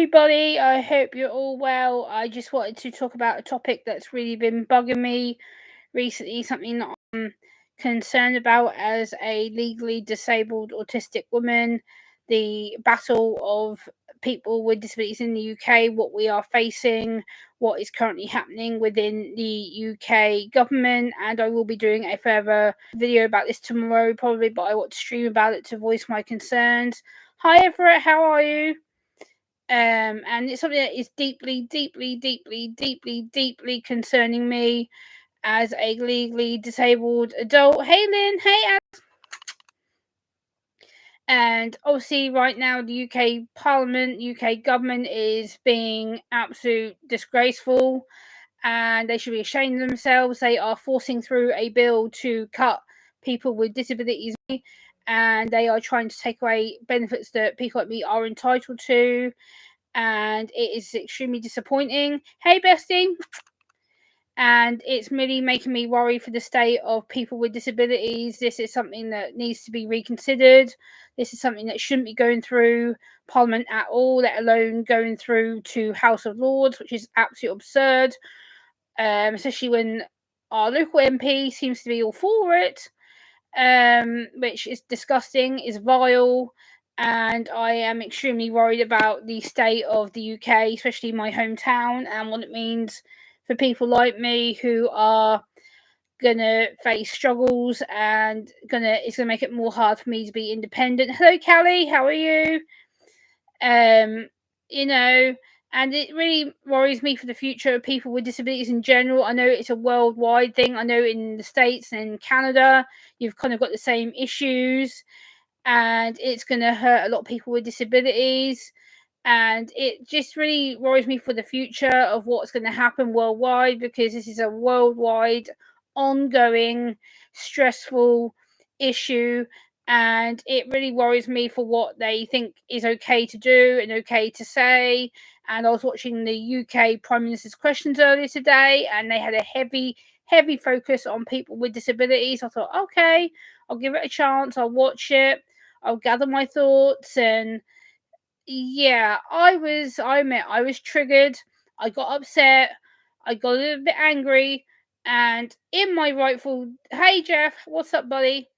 everybody. I hope you're all well. I just wanted to talk about a topic that's really been bugging me recently, something that I'm concerned about as a legally disabled autistic woman. The battle of people with disabilities in the UK, what we are facing, what is currently happening within the UK government, and I will be doing a further video about this tomorrow probably, but I want to stream about it to voice my concerns. Hi Everett, how are you? And it's something that is deeply, deeply, deeply, deeply, deeply concerning me as a legally disabled adult. Hey Lynn, hey Alex. And obviously right now the UK Parliament, UK government is being absolute disgraceful, and they should be ashamed of themselves. They are forcing through a bill to cut people with disabilities, and they are trying to take away benefits that people like me are entitled to, and it is extremely disappointing. Hey bestie. And it's really making me worry for the state of people with disabilities. This is something that needs to be reconsidered. This is something that shouldn't be going through Parliament at all, let alone going through to House of Lords, which is absolutely absurd, especially when our local MP seems to be all for it, which is disgusting, is vile, and I am extremely worried about the state of the UK, especially my hometown, and what it means for people like me who are gonna face struggles, and it's gonna make it more hard for me to be independent. Hello Callie, how are you? You know, and it really worries me for the future of people with disabilities in general. I know it's a worldwide thing. I know in the States and Canada, you've kind of got the same issues, and it's going to hurt a lot of people with disabilities. And it just really worries me for the future of what's going to happen worldwide, because this is a worldwide, ongoing, stressful issue, and it really worries me for what they think is okay to do and okay to say. And I was watching the UK Prime Minister's questions earlier today, and they had a heavy focus on people with disabilities. I thought, okay, I'll give it a chance, I'll watch it, I'll gather my thoughts. And yeah, I was triggered, I got upset, I got a little bit angry, and in my rightful, hey Jeff, what's up buddy,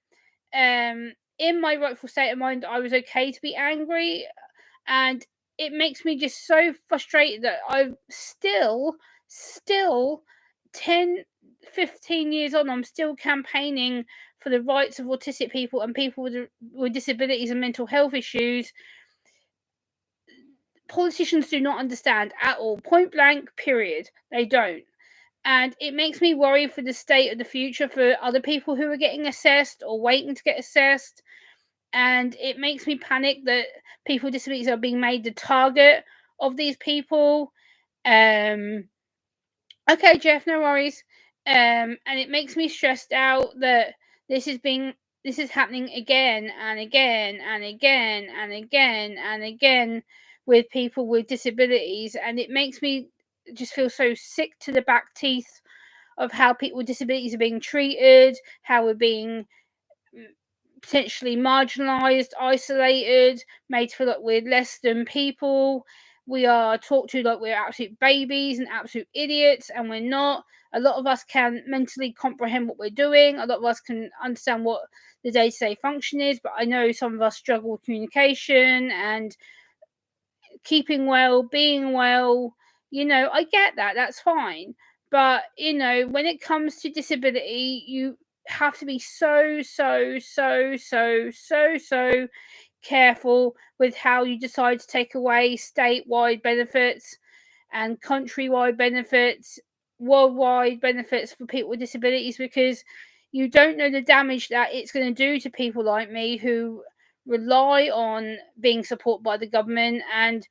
in my rightful state of mind, I was okay to be angry. And it makes me just so frustrated that I'm still 10, 15 years on, I'm still campaigning for the rights of autistic people and people with disabilities and mental health issues. Politicians do not understand at all, point blank, period. They don't. And it makes me worry for the state of the future for other people who are getting assessed or waiting to get assessed. And it makes me panic that people with disabilities are being made the target of these people. Okay, Jeff, no worries. And it makes me stressed out that this is happening again and again and again and again and again with people with disabilities, and it makes me just feel so sick to the back teeth of how people with disabilities are being treated, how we're being potentially marginalised, isolated, made to feel like we're less than people. We are talked to like we're absolute babies and absolute idiots, and we're not. A lot of us can mentally comprehend what we're doing. A lot of us can understand what the day-to-day function is, but I know some of us struggle with communication and keeping well, being well. I get that. That's fine. But, when it comes to disability, you have to be so careful with how you decide to take away statewide benefits and countrywide benefits, worldwide benefits for people with disabilities, because you don't know the damage that it's going to do to people like me who rely on being supported by the government and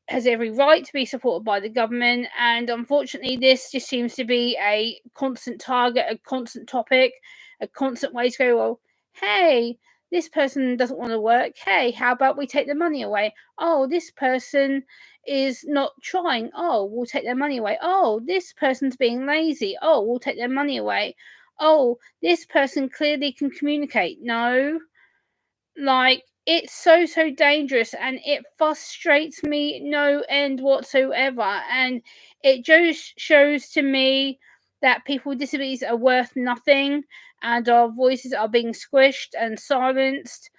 has every right to be supported by the government. And unfortunately, this just seems to be a constant target, a constant topic, a constant way to go, well, hey, this person doesn't want to work. Hey, how about we take the money away? Oh, this person is not trying. Oh, we'll take their money away. Oh, this person's being lazy. Oh, we'll take their money away. Oh, this person clearly can communicate. No, like, it's so, so dangerous, and it frustrates me no end whatsoever. And it just shows to me that people with disabilities are worth nothing, and our voices are being squished and silenced.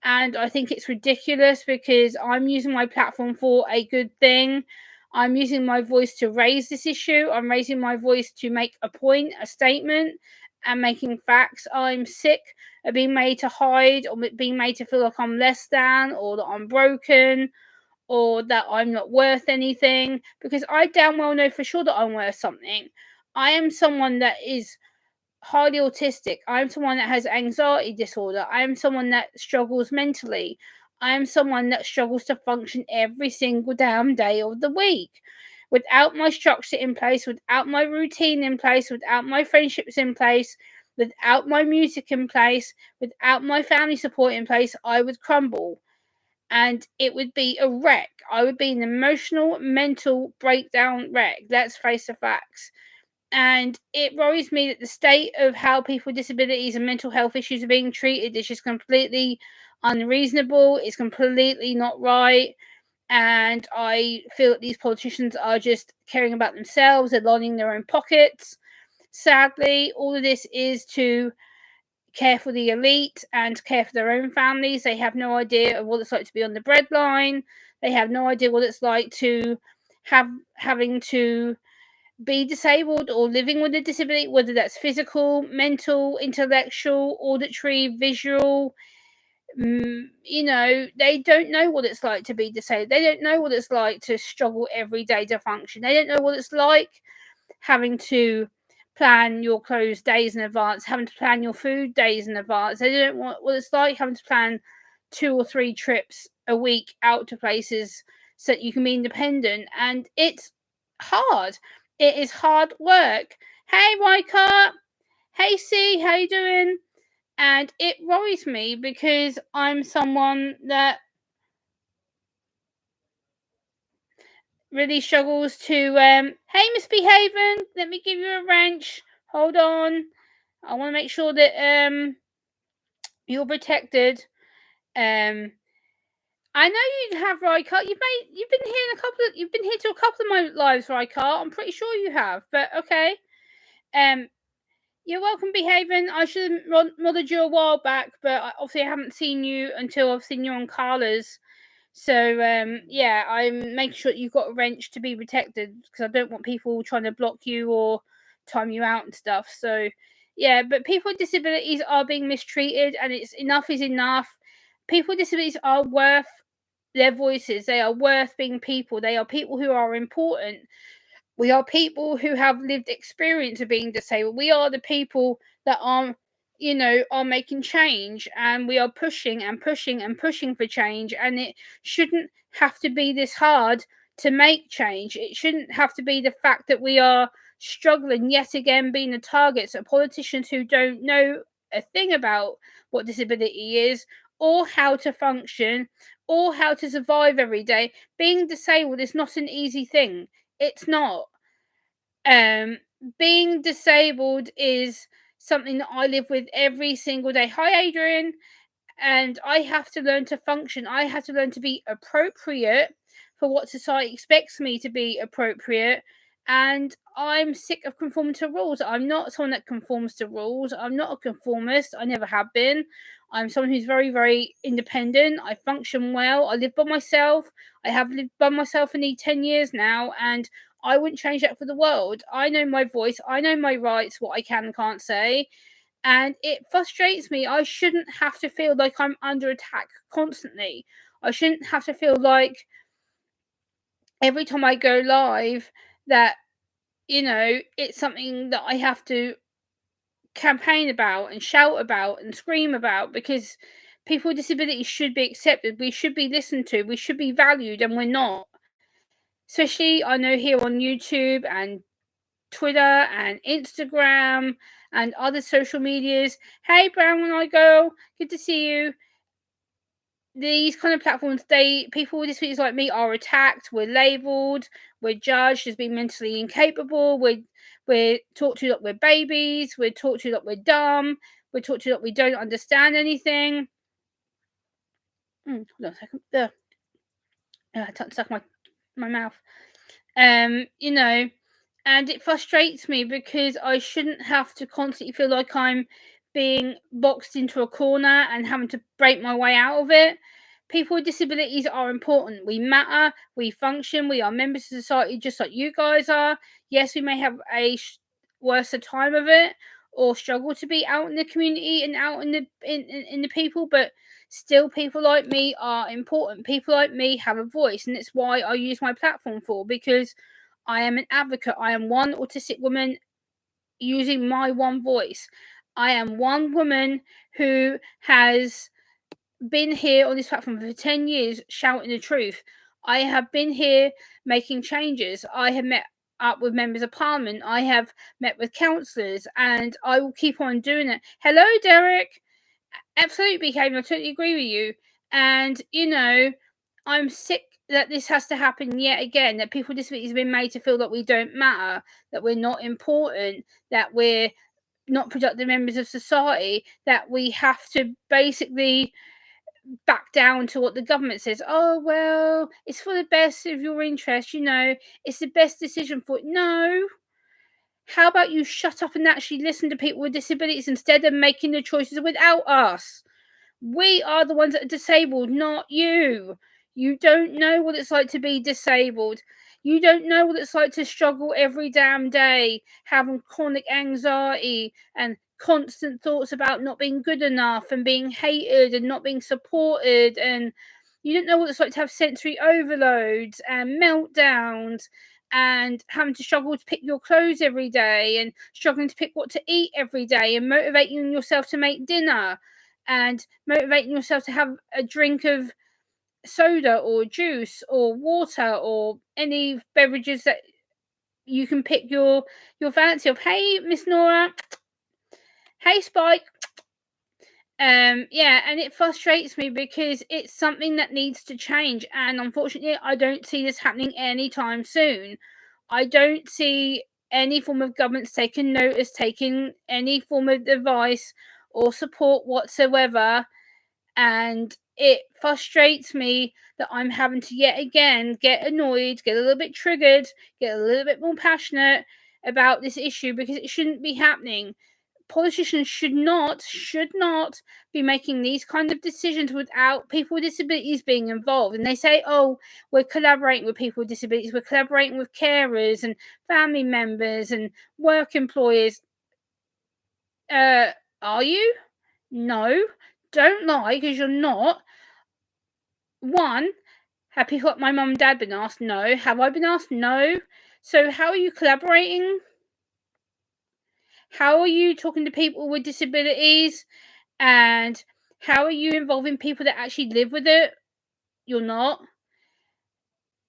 And I think it's ridiculous, because I'm using my platform for a good thing. I'm using my voice to raise this issue. I'm raising my voice to make a point, a statement, and making facts. I'm sick of being made to hide, or being made to feel like I'm less than, or that I'm broken, or that I'm not worth anything, because I damn well know for sure that I'm worth something. I am someone that is highly autistic. I'm someone that has anxiety disorder. I am someone that struggles mentally. I am someone that struggles to function every single damn day of the week. Without my structure in place, without my routine in place, without my friendships in place, without my music in place, without my family support in place, I would crumble, and it would be a wreck. I would be an emotional, mental breakdown wreck. Let's face the facts. And it worries me that the state of how people with disabilities and mental health issues are being treated is just completely unreasonable. It's completely not right. And I feel that these politicians are just caring about themselves, they're lining their own pockets. Sadly, all of this is to care for the elite and care for their own families. They have no idea of what it's like to be on the breadline. They have no idea what it's like to having to be disabled or living with a disability, whether that's physical, mental, intellectual, auditory, visual. They don't know what it's like to be disabled. They don't know what it's like to struggle every day to function. They don't know what it's like having to plan your clothes days in advance, having to plan your food days in advance. They don't know what it's like having to plan 2 or 3 trips a week out to places so that you can be independent. And it's hard. It is hard work. Hey, Riker. Hey, C. How you doing? And it worries me, because I'm someone that really struggles to. Hey, Misbehaving. Let me give you a wrench. Hold on. I want to make sure that you're protected. Um, I know you have, Riker. You've been here to a couple of my lives, Riker. I'm pretty sure you have. But okay. Um, you're welcome, Behaving. I should have modded you a while back, but obviously I haven't seen you until I've seen you on Carla's. So yeah, I'm making sure that you've got a wrench to be protected, because I don't want people trying to block you or time you out and stuff. So yeah, but people with disabilities are being mistreated, and it's enough is enough. People with disabilities are worth their voices. They are worth being people. They are people who are important. We are people who have lived experience of being disabled. We are the people that are making change, and we are pushing and pushing and pushing for change. And it shouldn't have to be this hard to make change. It shouldn't have to be the fact that we are struggling yet again, being the targets of politicians who don't know a thing about what disability is, or how to function, or how to survive every day. Being disabled is not an easy thing. It's not. Um, Being disabled is something that I live with every single day. Hi, Adrian. And I have to learn to function. I have to learn to be appropriate for what society expects me to be appropriate. And I'm sick of conforming to rules. I'm not someone that conforms to rules. I'm not a conformist. I never have been. I'm someone who's very, very independent. I function well. I live by myself. I have lived by myself for nearly 10 years now, and I wouldn't change that for the world. I know my voice. I know my rights, what I can and can't say, and it frustrates me. I shouldn't have to feel like I'm under attack constantly. I shouldn't have to feel like every time I go live that it's something that I have to campaign about and shout about and scream about, because people with disabilities should be accepted. We should be listened to. We should be valued, and we're not. Especially, I know, here on YouTube and Twitter and Instagram and other social medias. Hey, Brown and I Girl, good to see you. These kind of platforms, people with disabilities like me are attacked. We're labelled. We're judged as being mentally incapable. We're talked to like we're babies. We're talked to like we're dumb. We're talked to like we don't understand anything. Hold on a second. I can't suck my mouth. You know, and it frustrates me because I shouldn't have to constantly feel like I'm being boxed into a corner and having to break my way out of it. People with disabilities are important. We matter. We function. We are members of society just like you guys are. Yes, we may have a worse time of it or struggle to be out in the community and out in the people, but still people like me are important. People like me have a voice, and it's why I use my platform for, because I am an advocate. I am one autistic woman using my one voice. I am one woman who has been here on this platform for 10 years shouting the truth. I have been here making changes. I have met up with members of parliament. I have met with councillors, and I will keep on doing it. Hello, Derek. Absolutely, Kevin. I totally agree with you. And, I'm sick that this has to happen yet again, that people with disabilities have been made to feel that we don't matter, that we're not important, that we're not productive members of society, that we have to basically back down to what the government says. Oh, well, it's for the best of your interest, it's the best decision for it. No. How about you shut up and actually listen to people with disabilities instead of making the choices without us? We are the ones that are disabled, not you. You don't know what it's like to be disabled. You don't know what it's like to struggle every damn day, having chronic anxiety and constant thoughts about not being good enough and being hated and not being supported. And you don't know what it's like to have sensory overloads and meltdowns and having to struggle to pick your clothes every day and struggling to pick what to eat every day and motivating yourself to make dinner and motivating yourself to have a drink of soda or juice or water or any beverages that you can pick your fancy of. Hey, Miss Nora. Hey, Spike. Yeah, and it frustrates me because it's something that needs to change, and unfortunately I don't see this happening anytime soon. I don't see any form of government taking notice, taking any form of advice or support whatsoever, and it frustrates me that I'm having to yet again get annoyed, get a little bit triggered, get a little bit more passionate about this issue because it shouldn't be happening. Politicians should not be making these kind of decisions without people with disabilities being involved. And they say, oh, we're collaborating with people with disabilities, we're collaborating with carers and family members and work employers. Are you? No, don't lie, because you're not. One, have people like my mum and dad been asked? No. Have I been asked? No. So how are you collaborating? How are you talking to people with disabilities? And how are you involving people that actually live with it? You're not.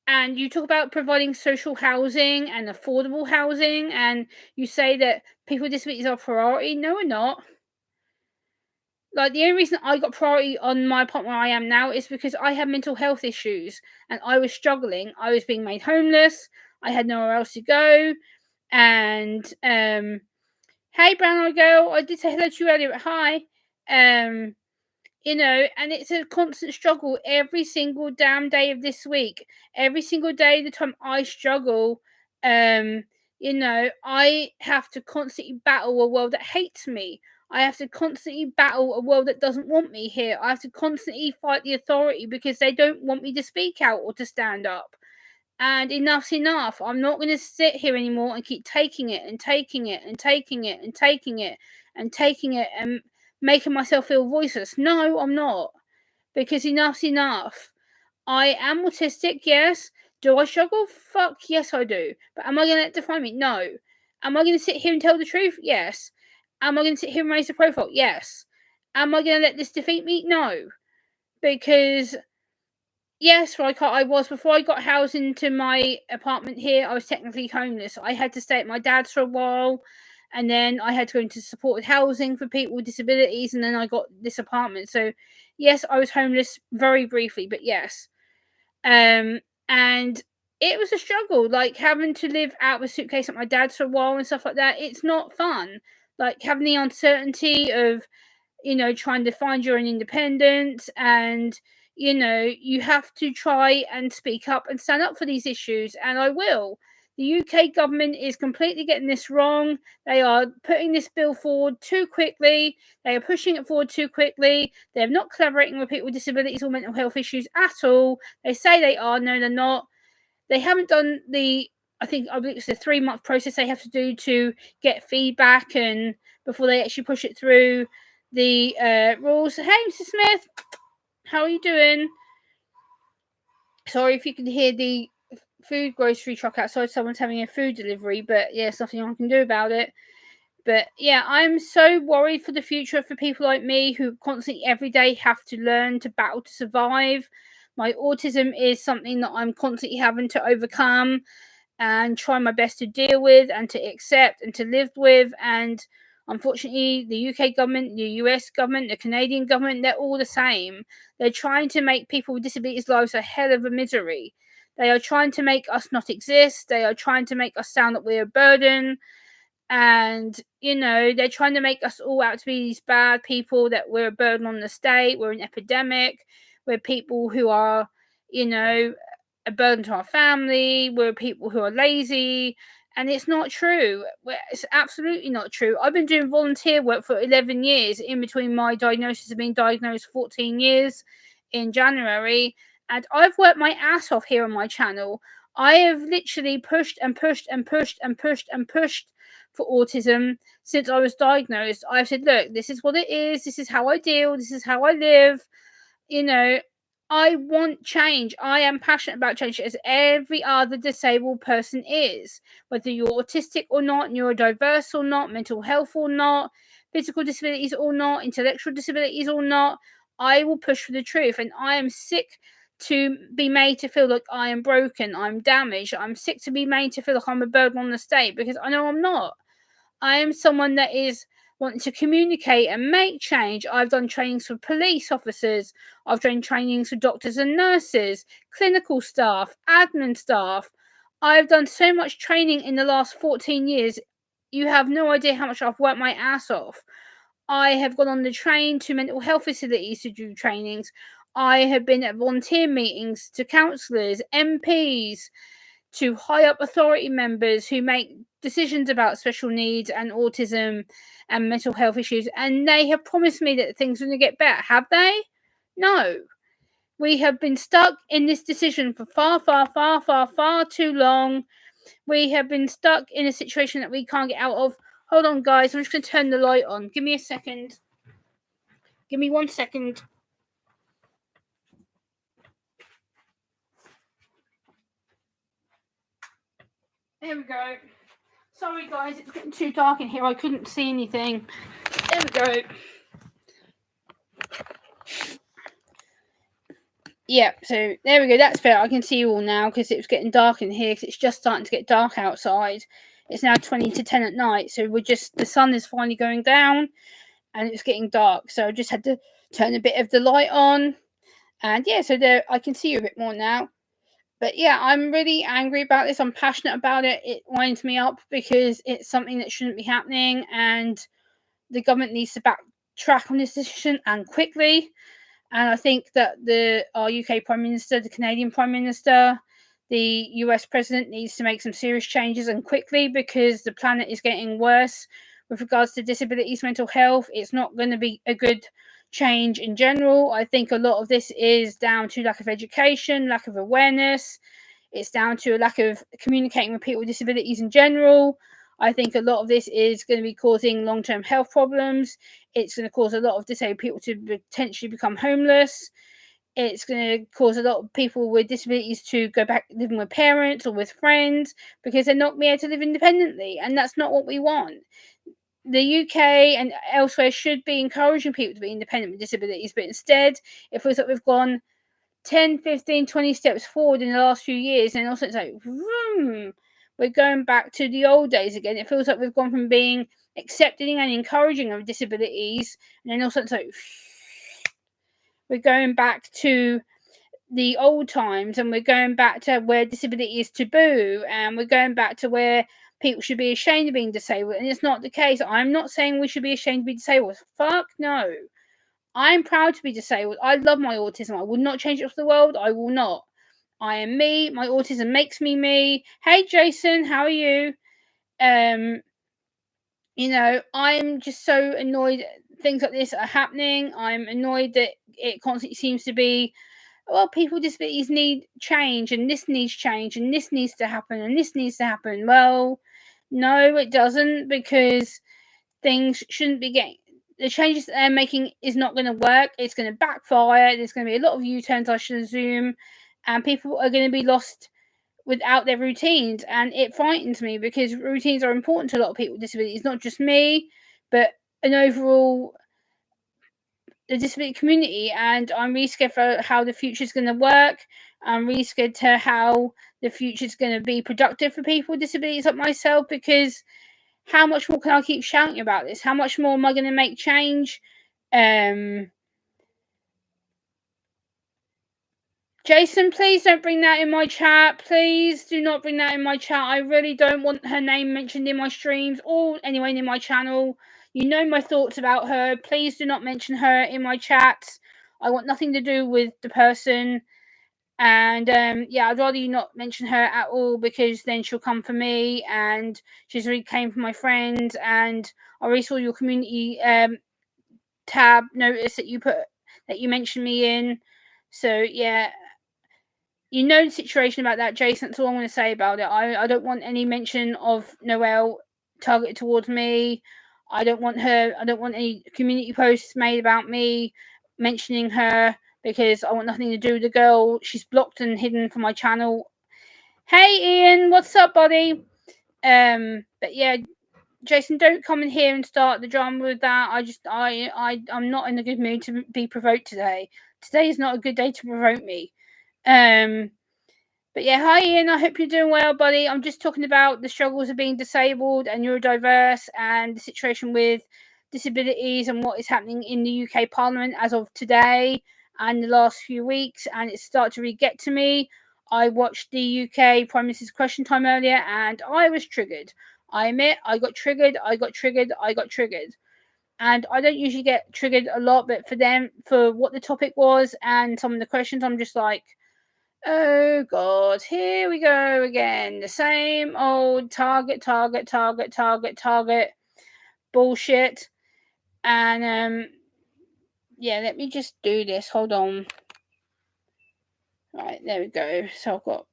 And you talk about providing social housing and affordable housing, and you say that people with disabilities are priority. No, we're not. Like, the only reason I got priority on my apartment where I am now is because I had mental health issues and I was struggling. I was being made homeless. I had nowhere else to go. And hey, brown eyed girl, I did say hello to you earlier, but hi. And it's a constant struggle every single damn day of this week. Every single day, the time I struggle, I have to constantly battle a world that hates me. I have to constantly battle a world that doesn't want me here. I have to constantly fight the authority because they don't want me to speak out or to stand up. And enough's enough. I'm not going to sit here anymore and keep taking it and taking it and taking it and taking it and taking it and making myself feel voiceless. No, I'm not. Because enough's enough. I am autistic, yes. Do I struggle? Fuck yes, I do. But am I going to let it define me? No. Am I going to sit here and tell the truth? Yes. Am I going to sit here and raise a profile? Yes. Am I going to let this defeat me? No. Because yes, like I was before I got housed into my apartment here, I was technically homeless. I had to stay at my dad's for a while, and then I had to go into supported housing for people with disabilities, and then I got this apartment. So yes, I was homeless very briefly, but yes. And it was a struggle, like having to live out of a suitcase at my dad's for a while and stuff like that. It's not fun. Like having the uncertainty of, trying to find your own independence and, You have to try and speak up and stand up for these issues, and I will. The UK government is completely getting this wrong. They are putting this bill forward too quickly. They are pushing it forward too quickly. They're not collaborating with people with disabilities or mental health issues at all. They say they are. No, they're not. They haven't done I believe it's a 3-month process they have to do to get feedback and before they actually push it through the rules. Hey, Mr. Smith, how are you doing? Sorry if you can hear the food grocery truck outside. Someone's having a food delivery, but yeah, there's nothing I can do about it. But yeah, I'm so worried for the future for people like me who constantly every day have to learn to battle to survive. My autism is something that I'm constantly having to overcome and try my best to deal with and to accept and to live with. And unfortunately, the UK government, the US government, the Canadian government, they're all the same. They're trying to make people with disabilities' lives a hell of a misery. They are trying to make us not exist. They are trying to make us sound that we're a burden. And, they're trying to make us all out to be these bad people, that we're a burden on the state, we're an epidemic, we're people who are, a burden to our family, we're people who are lazy. And it's not true. It's absolutely not true. I've been doing volunteer work for 11 years in between my diagnosis of being diagnosed 14 years in January. And I've worked my ass off here on my channel. I have literally pushed and pushed and pushed and pushed and pushed for autism since I was diagnosed. I've said, look, this is what it is. This is how I deal. This is how I live. I want change. I am passionate about change as every other disabled person is. Whether you're autistic or not, neurodiverse or not, mental health or not, physical disabilities or not, intellectual disabilities or not, I will push for the truth. And I am sick to be made to feel like I am broken, I'm damaged. I'm sick to be made to feel like I'm a burden on the state, because I know I'm not. I am someone that is wanting to communicate and make change. I've done trainings for police officers. I've done trainings for doctors and nurses, clinical staff, admin staff. I've done so much training in the last 14 years. You have no idea how much I've worked my ass off. I have gone on the train to mental health facilities to do trainings. I have been at volunteer meetings to councillors, MPs, to high up authority members who make decisions about special needs and autism and mental health issues, and they have promised me that things are going to get better. Have they? No. We have been stuck in this decision for far, far, far, far, far too long. We have been stuck in a situation that we can't get out of. Hold on, guys. I'm just going to turn the light on. Give me a second. Give me 1 second. There we go. Sorry, guys. It's getting too dark in here. I couldn't see anything. There we go. Yeah, so there we go. That's better. I can see you all now because it was getting dark in here because it's just starting to get dark outside. It's now 20 to 10 at night. So the sun is finally going down and it's getting dark. So I just had to turn a bit of the light on. And yeah, so there I can see you a bit more now. But yeah, I'm really angry about this. I'm passionate about it. It winds me up because it's something that shouldn't be happening. And the government needs to backtrack on this decision and quickly. And I think that our UK Prime Minister, the Canadian Prime Minister, the US President needs to make some serious changes and quickly, because the planet is getting worse with regards to disabilities, mental health. It's not going to be a good change in general. I think a lot of this is down to lack of education, lack of awareness. It's down to a lack of communicating with people with disabilities in general. I think a lot of this is going to be causing long-term health problems. It's going to cause a lot of disabled people to potentially become homeless. It's going to cause a lot of people with disabilities to go back living with parents or with friends because they're not able to live independently. And that's not what we want. The UK and elsewhere should be encouraging people to be independent with disabilities. But instead, it feels like we've gone 10, 15, 20 steps forward in the last few years. And also it's like, we're going back to the old days again. It feels like we've gone from being accepting and encouraging of disabilities, and then also it's like we're going back to the old times, and we're going back to where disability is taboo, and we're going back to where people should be ashamed of being disabled. And it's not the case. I'm not saying we should be ashamed to be disabled. Fuck no. I'm proud to be disabled. I love my autism. I would not change it for the world. I will not. I am me. My autism makes me me. Hey, Jason, how are you? Um, I'm just so annoyed things like this are happening. I'm annoyed that it constantly seems to be, well, people with disabilities need change, and this needs change, and this needs to happen, and this needs to happen. Well, no, it doesn't, because things shouldn't be getting, the changes that they're making is not going to work. It's going to backfire. There's going to be a lot of U-turns, I should assume, and people are going to be lost without their routines. And it frightens me, because routines are important to a lot of people with disabilities, not just me, but an overall the disability community. And I'm really scared for how the future is going to work. I'm really scared to how the future is going to be productive for people with disabilities like myself, because how much more can I keep shouting about this? How much more am I going to make change? Jason, please don't bring that in my chat. Please do not bring that in my chat. I really don't want her name mentioned in my streams or anywhere in my channel. You know my thoughts about her. Please do not mention her in my chat. I want nothing to do with the person. And yeah, I'd rather you not mention her at all, because then she'll come for me, and she's already came for my friend. And I already saw your community tab notice that you mentioned me in. So yeah, you know the situation about that, Jason. That's all I'm going to say about it. I don't want any mention of Noelle targeted towards me. I don't want any community posts made about me mentioning her, because I want nothing to do with the girl. She's blocked and hidden from my channel. Hey Ian, what's up, buddy? But yeah, Jason, don't come in here and start the drama with that. I'm not in a good mood to be provoked today. Today is not a good day to provoke me. But yeah, hi Ian, I hope you're doing well, buddy. I'm just talking about the struggles of being disabled and neurodiverse, and the situation with disabilities and what is happening in the UK Parliament as of today and the last few weeks. And it's started to really get to me. I watched the UK Prime Minister's Question Time earlier, and I was triggered. I admit, I got triggered. And I don't usually get triggered a lot, but for what the topic was and some of the questions, I'm just like, oh God, here we go again. The same old target bullshit. And yeah, let me just do this. Hold on. Right, there we go. So I've got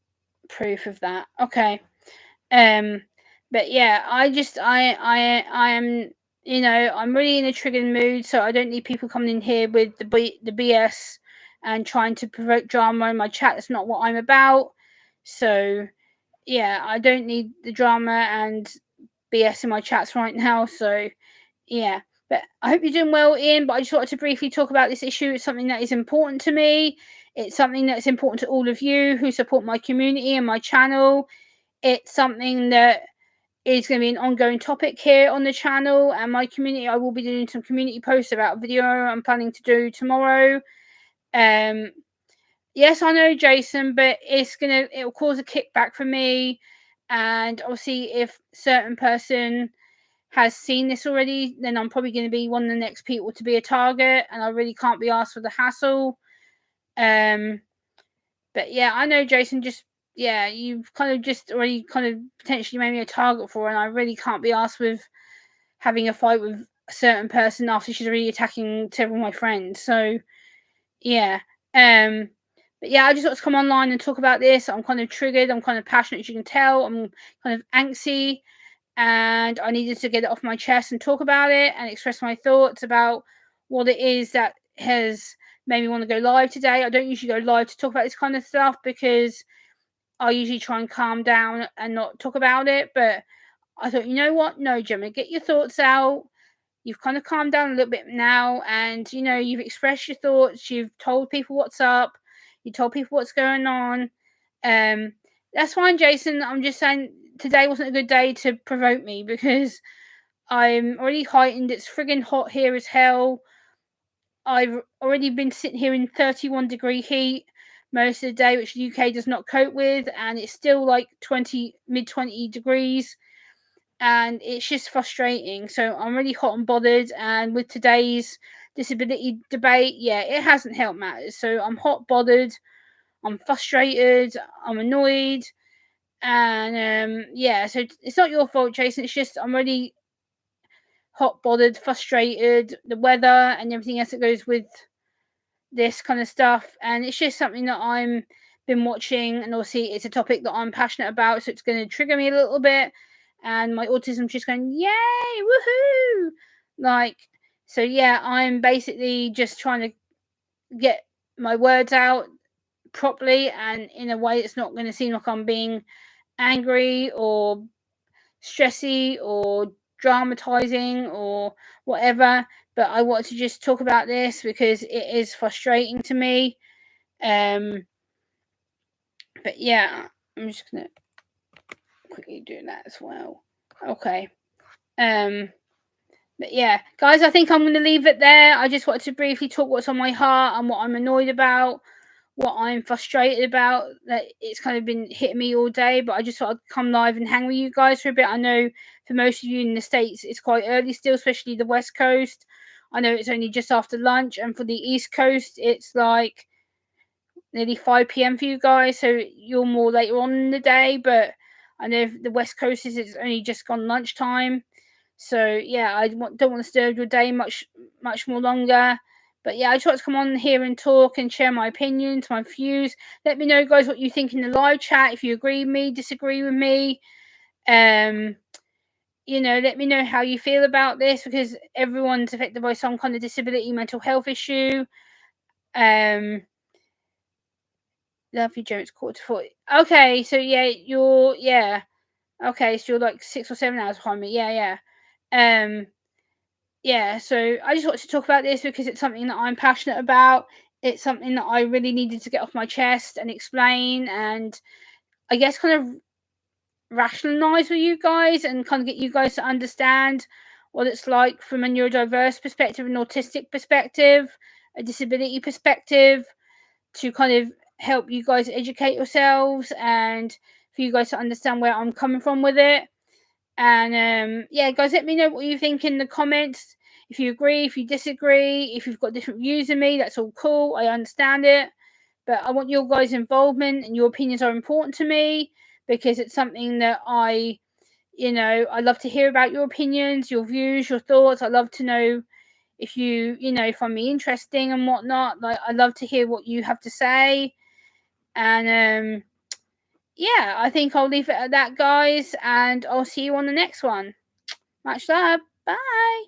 proof of that. Okay. But yeah, I am, I'm really in a triggered mood, so I don't need people coming in here with the BS and trying to provoke drama in my chat. That's not what I'm about. So yeah, I don't need the drama and BS in my chats right now. So yeah, but I hope you're doing well, Ian. But I just wanted to briefly talk about this issue. It's something that is important to me. It's something that's important to all of you who support my community and my channel. It's something that is going to be an ongoing topic here on the channel and my community. I will be doing some community posts about a video I'm planning to do tomorrow. Yes, I know, Jason, but it'll cause a kickback for me. And obviously, if certain person has seen this already, then I'm probably going to be one of the next people to be a target, and I really can't be asked for the hassle. But yeah, I know, Jason. You've kind of just already kind of potentially made me a target for, and I really can't be asked with having a fight with a certain person after she's already attacking several of my friends. So yeah. But yeah, I just want to come online and talk about this. I'm kind of triggered. I'm kind of passionate, as you can tell. I'm kind of angsty, and I needed to get it off my chest and talk about it and express my thoughts about what it is that has made me want to go live today. I don't usually go live to talk about this kind of stuff, because I usually try and calm down and not talk about it. But I thought, you know what? No, Gemma, get your thoughts out. You've kind of calmed down a little bit now, and you've expressed your thoughts. You've told people what's up. You told people what's going on. That's fine, Jason. I'm just saying today wasn't a good day to provoke me, because I'm already heightened. It's friggin' hot here as hell. I've already been sitting here in 31-degree heat most of the day, which the UK does not cope with, and it's still like mid 20 degrees, and it's just frustrating. So I'm really hot and bothered, and with today's disability debate, yeah, it hasn't helped matters. So I'm hot bothered, I'm frustrated, I'm annoyed, and yeah, so it's not your fault, Jason. It's just I'm really hot bothered, frustrated, the weather and everything else that goes with this kind of stuff, and it's just something that I'm been watching, and obviously it's a topic that I'm passionate about, so it's going to trigger me a little bit, and my autism's just going yay, woohoo, like, so yeah, I'm basically just trying to get my words out properly and in a way that's not going to seem like I'm being angry or stressy or dramatizing or whatever, but I want to just talk about this because it is frustrating to me. But yeah, I'm just gonna quickly do that as well. Okay. But yeah, guys, I think I'm gonna leave it there. I just wanted to briefly talk what's on my heart and what I'm annoyed about, what I'm frustrated about. That it's kind of been hitting me all day, but I just thought I'd come live and hang with you guys for a bit. I know for most of you in the States it's quite early still, especially the West Coast. I know it's only just after lunch, and for the East Coast it's like nearly 5 p.m. for you guys, so you're more later on in the day, but I know the West Coast is it's only just gone lunchtime. So yeah, I don't want to disturb your day much more longer. But yeah, I just want to come on here and talk and share my opinions, my views. Let me know, guys, what you think in the live chat. If you agree with me, disagree with me. Let me know how you feel about this, because everyone's affected by some kind of disability, mental health issue. Lovely Jones, 40. Okay, so yeah. Okay, so you're like 6 or 7 hours behind me. Yeah. Yeah, so I just wanted to talk about this because it's something that I'm passionate about. It's something that I really needed to get off my chest and explain, and I guess kind of rationalize with you guys and kind of get you guys to understand what it's like from a neurodiverse perspective, an autistic perspective, a disability perspective, to kind of help you guys educate yourselves and for you guys to understand where I'm coming from with it. And yeah, guys, let me know what you think in the comments. If you agree, if you disagree, if you've got different views than me, that's all cool. I understand it. But I want your guys' involvement, and your opinions are important to me because it's something that I love to hear about your opinions, your views, your thoughts. I love to know if you find me interesting and whatnot. Like, I love to hear what you have to say. And yeah, I think I'll leave it at that, guys, and I'll see you on the next one. Much love. Bye.